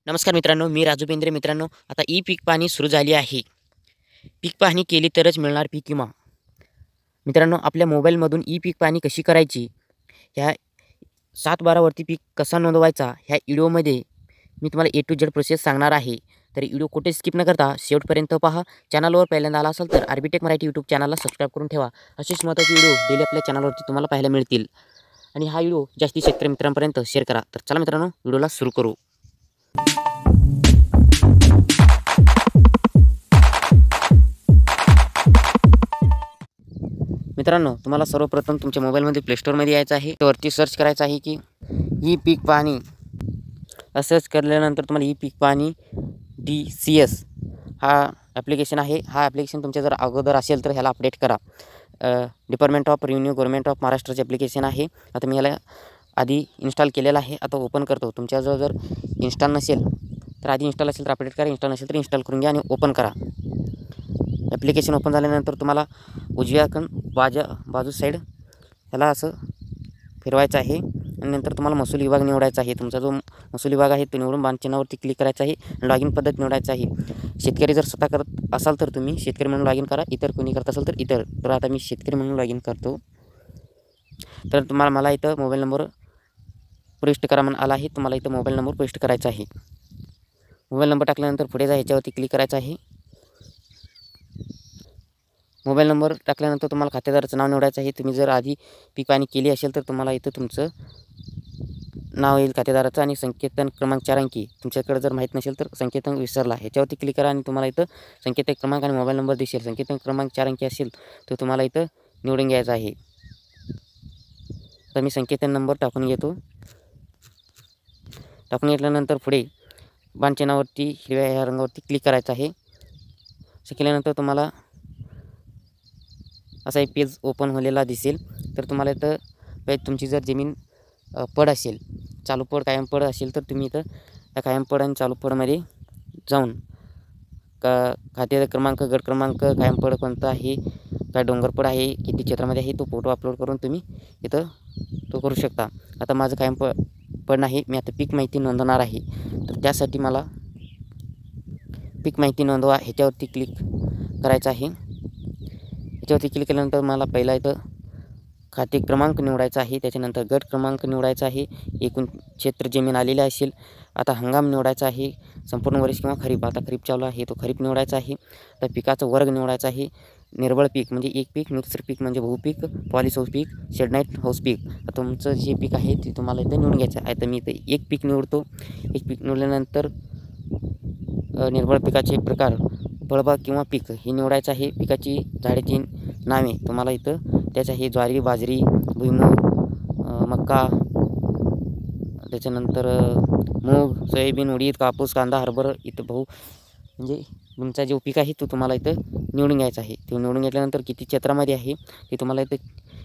नमस्कार मित्रांनो, मी राजू बेंद्रे. मित्रांनो, आता ई पीक पाहणी सुरू झाली आहे. पीक पाहणी केली तरच मिळणार पीक विमा. मित्रांनो, आपल्या मोबाईलमधून ई पीक पाहणी कशी करायची, ह्या 7/12 वरती पीक कसा नोंदवायचा, ह्या व्हिडिओमध्ये मी तुम्हाला ए टू झेड प्रोसेस सांगणार आहे. तर व्हिडिओ कुठे स्किप न करता शेवटपर्यंत पहा. चॅनलवर पहिल्यांदा आला असाल तर आरबीटेक मराठी यूट्यूब चॅनलला सबस्क्राईब करून ठेवा. असेच महत्त्वाचे व्हिडिओ डेली आपल्या चॅनलवरती तुम्हाला पाहायला मिळतील. आणि हा व्हिडिओ जास्तीत शेतकरी मित्रांपर्यंत शेअर करा. तर चला मित्रांनो, व्हिडिओला सुरू करू. मित्रांनो, तुम्हाला सर्वप्रथम तुमच्या मोबाईलमध्ये प्लेस्टोरमध्ये यायचं आहे. वरती सर्च करायचं आहे की ई पीक पाहणी. सर्च केल्यानंतर तुम्हाला ई पीक पाहणी DCS हा ॲप्लिकेशन आहे. हा ॲप्लिकेशन तुमच्या जर अगोदर असेल तर ह्याला अपडेट करा. Department of revenue government of महाराष्ट्राचे ॲप्लिकेशन आहे. आता मी ह्याला आधी इन्स्टॉल केलेलं आहे. आता ओपन करतो. तुमच्याजवळ जर इन्स्टॉल नसेल तर आधी इन्स्टॉल असेल तर अपडेट करा, इन्स्टॉल नसेल तर इन्स्टॉल करून घ्या आणि ओपन करा. ॲप्लिकेशन ओपन झाल्यानंतर तुम्हाला उजव्याकडून बाजू साईड ह्याला असं फिरवायचं आहे आणि नंतर तुम्हाला महसूल विभाग निवडायचा आहे. तुमचा जो महसूल विभाग आहे तो निवडून बाणचिन्हावरती क्लिक करायचं आहे. लॉगिन पद्धत निवडायचं आहे. शेतकरी जर स्वतः करत असाल तर तुम्ही शेतकरी म्हणून लॉगिन करा, इतर कोणी करत असाल तर इतर. तर आता मी शेतकरी म्हणून लॉगिन करतो. तर मला इथं मोबाईल नंबर प्रविष्ट करा म्हणून आला आहे. तुम्हाला इथं मोबाईल नंबर प्रविष्ट करायचा आहे. मोबाईल नंबर टाकल्यानंतर पुढे जा, ह्याच्यावरती क्लिक करायचं आहे. मोबाईल नंबर टाकल्यानंतर तुम्हाला खातेदाराचं नाव निवडायचं आहे. तुम्ही जर आधी पीक पाहणी केली असेल तर तुम्हाला इथं तुमचं नाव येईल खातेदाराचं आणि संकेतन क्रमांक 4 अंकी. तुमच्याकडे जर माहीत नसेल तर संकेतन विसरला, ह्याच्यावरती क्लिक करा आणि तुम्हाला इथं संकेतन क्रमांक आणि मोबाईल नंबर दिसेल. संकेतन क्रमांक 4 अंकी असेल तर तुम्हाला इथं निवडून घ्यायचं आहे. तर मी संकेतन नंबर टाकून घेतो. टाकून घेतल्यानंतर पुढे बाणचिन्हावरती हिरव्या ह्या रंगावरती क्लिक करायचं आहे. असं केल्यानंतर तुम्हाला असा एक पेज ओपन झालेला दिसेल. तर तुम्हाला इथं तुमची जर जमीन पड असेल, चालू पड कायम पड असेल तर तुम्ही इथं त्या कायम पड आणि चालू पडमध्ये जाऊन खाते क्रमांक, गट क्रमांक, कायम पड कोणता आहे, काय डोंगरपड आहे, किती क्षेत्रामध्ये आहे, तो फोटो अपलोड करून तुम्ही इथं तो करू शकता. आता माझं कायम पड नाही, मी आता पीक माहिती नोंदवणार आहे. तर त्यासाठी मला पीक माहिती नोंदवा ह्याच्यावरती क्लिक करायचं आहे. ह्याच्यावरती क्लिक केल्यानंतर मला पहिला इथं खाते क्रमांक निवडायचा आहे. त्याच्यानंतर गट क्रमांक निवडायचा आहे. एकूण क्षेत्र जमीन आलेले असेल. आता हंगाम निवडायचा आहे, संपूर्ण वर्ष किंवा खरीप. आता खरीप चालू आहे, तो खरीप निवडायचा आहे. तर पिकाचा वर्ग निवडायचा आहे. निर्बळ पीक म्हणजे एक पीक, मिक्सर पीक म्हणजे बहुपीक, पॉलिश हाऊस पीक, शेडनाईट हाऊस पीक. तुमचं जे पीक आहे ते तुम्हाला इथं निवडून घ्यायचं आहे. तर मी इथं एक पीक निवडतो. एक पीक निवडल्यानंतर निर्बळ पिकाचे प्रकार फळबाग किंवा पीक हे निवडायचं आहे. पिकाची झाडाची नावे तुम्हाला इथं त्याचं आहे. ज्वारी, बाजरी, भुईमूग, मका, त्याच्यानंतर मूग, सोयाबीन, उडीद, कापूस, कांदा, हरभरा इथं म्हणजे तुमचा जो पीक आहे तो तुम्हाला इथं निवडून घ्यायचा आहे. ते निवडून घेतल्यानंतर किती क्षेत्रामध्ये आहे ते तुम्हाला इथं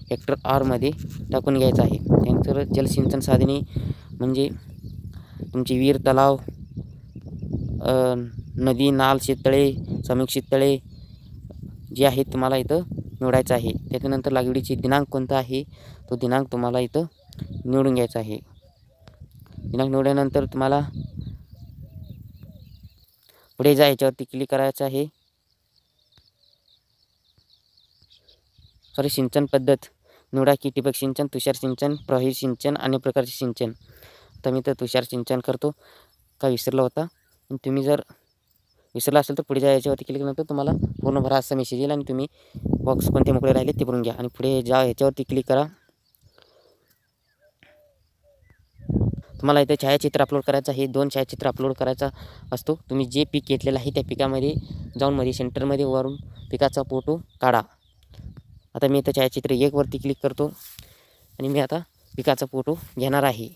हेक्टर आरमध्ये टाकून घ्यायचं आहे. त्यानंतर जलसिंचन साधने म्हणजे तुमची विहीर, तलाव, नदी, नाल, शेततळे, सामूहिक शेततळे जे आहेत तुम्हाला इथं निवडायचं आहे. त्याच्यानंतर लागवडीची दिनांक कोणता आहे तो दिनांक तुम्हाला इथं निवडून घ्यायचा आहे. दिनांक निवडल्यानंतर तुम्हाला पुढे जा, याच्यावरती क्लिक करायचं आहे. सिंचन पद्धत निवडा की ठिबक सिंचन, तुषार सिंचन, प्रवाही सिंचन, अन्य प्रकारचे सिंचन. तर मी तर तुषार सिंचन करतो, का विसरला होता. तुम्ही जर विसरला असेल तर पुढे जा, याच्यावरती क्लिक केल्यानंतर तुम्हाला पूर्ण भरा असा मेसेज येईल आणि तुम्ही बॉक्स कोणते मोकळे राहिले ते भरून घ्या आणि पुढे जा, ह्याच्यावरती क्लिक करा. तुम्हाला इथे छायाचित्र अपलोड करायचं आहे. 2 छायाचित्र अपलोड करायचा असतो. तुम्ही जे पीक घेतलेलं आहे त्या पिकामध्ये जाऊन मध्ये सेंटरमध्ये वरून पिकाचा फोटो काढा. आता मी इथं छायाचित्र 1 वरती क्लिक करतो आणि मी आता पिकाचा फोटो घेणार आहे.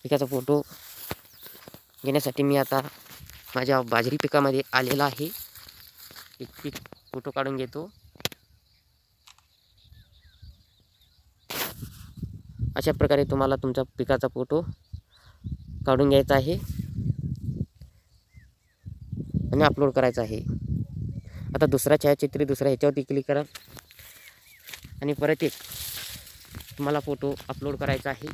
पिकाचा फोटो घेण्यासाठी मी आता माझ्या बाजरी पिकामध्ये आलेला आहे. एक पीक फोटो काढून घेतो. अशा प्रकारे तुम्हाला तुमच्या पिकाचा फोटो काढून घ्यायचा आहे आणि अपलोड करायचा आहे. आता दुसरा छायाचित्र दुसऱ्या ह्याच्यावरती क्लिक करा आणि परत एक तुम्हाला फोटो अपलोड करायचा आहे.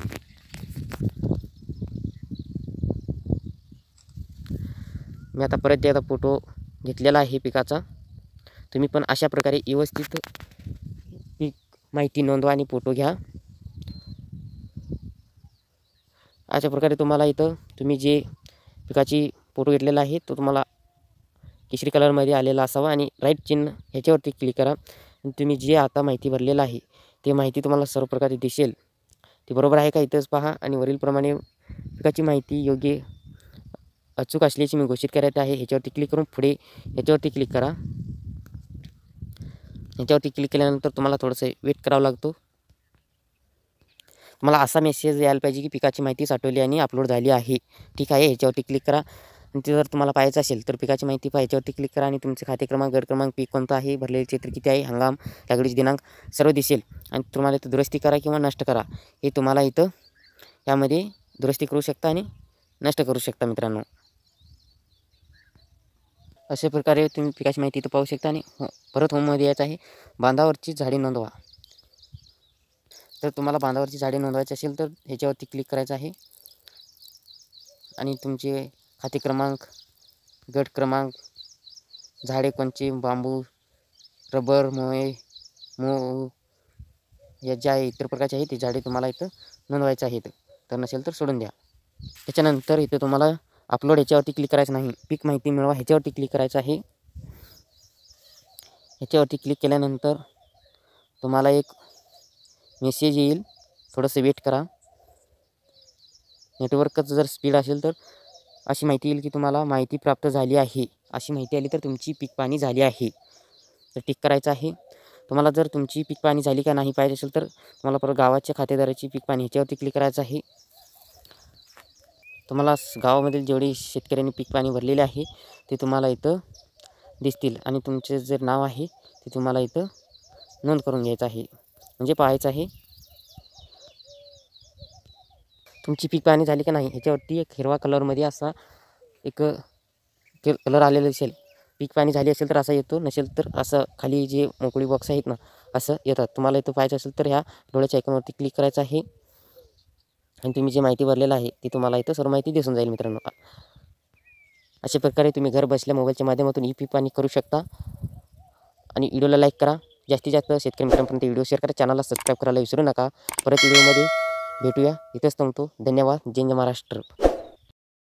मी आता परत एकदा फोटो घेतलेला आहे पिकाचा. तुम्ही पण अशा प्रकारे व्यवस्थित पीक माहिती नोंदवा आणि फोटो घ्या. अशा प्रकारे तुम्हाला इथं तुम्ही जे पिकाची फोटो घेतलेला आहे तो तुम्हाला केशरी कलरमध्ये आलेला असावा आणि राईट चिन्ह ह्याच्यावरती क्लिक करा. आणि तुम्ही जे आता माहिती भरलेलं आहे ते माहिती तुम्हाला सर्व प्रकारे दिसेल. ते बरोबर आहे का इथंच पहा आणि वरीलप्रमाणे पिकाची माहिती योग्य अचूक असल्याची मी घोषित करायचं आहे. ह्याच्यावरती क्लिक करून पुढे ह्याच्यावरती क्लिक करा. ह्याच्यावरती क्लिक केल्यानंतर तुम्हाला थोडंसं वेट करावं लागतो. तुम्हाला असा मेसेज यायला पाहिजे की पिकाची माहिती साठवली आणि अपलोड झाली आहे. ठीक आहे, ह्याच्यावरती क्लिक करा. आणि ते जर तुम्हाला पाहायचं असेल तर पिकाची माहिती पहा, ह्याच्यावरती क्लिक करा आणि तुमचे खाते क्रमांक, गट क्रमांक, पीक कोणतं आहे, भरलेले क्षेत्र किती आहे, हंगाम, लागवडीचे दिनांक सर्व दिसेल. आणि तुम्हाला इथं दुरुस्ती करा किंवा नष्ट करा हे तुम्हाला इथं यामध्ये दुरुस्ती करू शकता आणि नष्ट करू शकता मित्रांनो. अशा प्रकारे तुम्ही पिकाची माहिती इथं पाहू शकता. आणि परत होममध्ये यायचं आहे. बांधावरची झाडे नोंदवा. तर तुम्हाला बांधावरची झाडे नोंदवायची असेल तर ह्याच्यावरती क्लिक करायचं आहे आणि तुमचे खाते क्रमांक, गट क्रमांक, झाडे कोणची, बांबू, रबर, मऊ या ज्या इतर प्रकारचे आहेत ते झाडे तुम्हाला इथं नोंदवायचे आहेत. तर नसेल तर सोडून द्या. त्याच्यानंतर इथं तुम्हाला अपलोड ह्याच्यावरती क्लिक करायचं नाही, पीक माहिती मिळवा ह्याच्यावरती क्लिक करायचं आहे. ह्याच्यावरती क्लिक केल्यानंतर तुम्हाला एक मेसेज येईल, थोडंसं वेट करा. नेटवर्कचं जर स्पीड असेल तर अशी माहिती येईल की तुम्हाला माहिती प्राप्त झाली आहे. अशी माहिती आली तर तुमची पीक पाणी झाली आहे, तर टिक करायचं आहे. तुम्हाला जर तुमची पीक पाणी झाली का नाही पाहिजे असेल तर तुम्हाला परत गावाच्या खातेदाराची पीक पाणी ह्याच्यावरती क्लिक करायचं आहे. तुम्हाला गावामधील जेवढे शेतकऱ्यांनी पीक पाणी भरलेले आहे ते तुम्हाला इथं दिसतील आणि तुमचे जे नाव आहे ते तुम्हाला इथं नोंद करून घ्यायचं आहे, म्हणजे पाहायचं आहे तुमची पीक पाणी झाली का नाही. ह्याच्यावरती एक हिरवा कलरमध्ये असा एक कलर आलेला दिसेल. पीक पाणी झाली असेल तर असा येतो, नसेल तर असं खाली जे मोकळी बॉक्स आहेत ना असं येतात. तुम्हाला इथं पाहायचं असेल तर ह्या डोळ्याच्या आयकॉनवरती क्लिक करायचं आहे आणि तुम्ही जी माहिती भरलेलं आहे ती तुम्हाला इथं सर्व माहिती दिसून जाईल मित्रांनो. अशा प्रकारे तुम्ही घर बसल्या मोबाईलच्या माध्यमातून ई पीक पाणी करू शकता. आणि व्हिडिओला लाईक करा, जास्तीत जास्त शेतकरी मित्रांपर्यंत व्हिडिओ शेअर करा, चॅनलला सबस्क्राईब करायला विसरू नका. परत व्हिडिओमध्ये भेटूया. इथंच थांबतो. धन्यवाद. जय महाराष्ट्र.